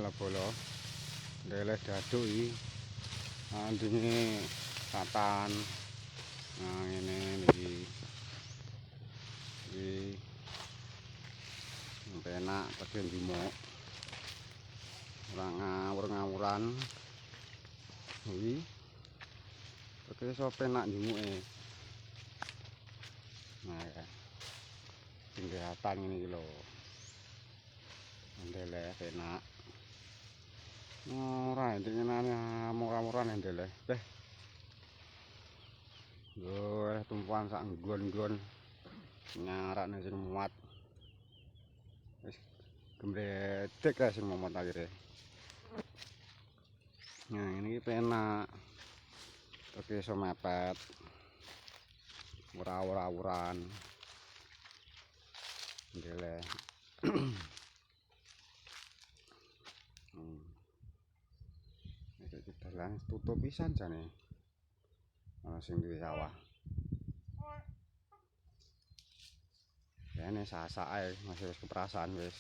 bola-bola. Ndeleh daduk iki. Andine satan. Nah, ngene niki. Iki penak bagian jumuk. Ora ngawur-ngawuran. Iki. Oke, iso penak jumuke. Nah, ya. Kelihatan ini lho. Ndeleh penak. Ora ndingenane murah-murahan ndeleh. Teh. Yo, tumpuan sak nggon-nggon. Nyarakne sing muat. Wis gembredek ae sing muat akhire. Nah, ini penak. Oke, iso mepet. Ora-ora-uran. Ndeleh. Iki dalan tutup pisan jane. Ana sing duwe sawah. Kene sasak ae masih wis keprasan wis.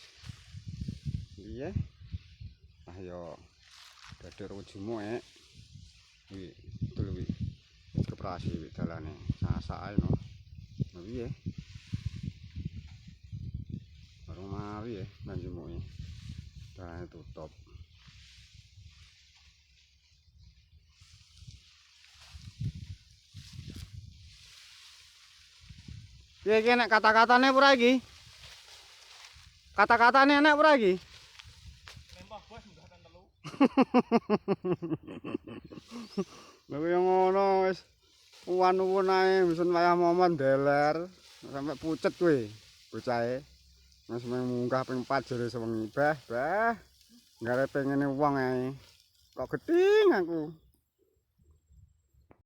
Piye? Ah yo dadur jumuke. Wi, betul wi. Wis keprasi wi dalane. Sasak ae no. Piye? Baru mari ya nang jumuke. Dalane tutup. Piye nek kata-katane ora iki? Kata-katane enak ora iki? Lempah bos munggahkan telu. Lha yo ngono wis uwan-uwan ae mesen wayah momen deler sampe pucet kowe bocahe. Wis munggah ping 4 jare sewengi. Bah. Ngarep pengene wong ae. Kok geding aku.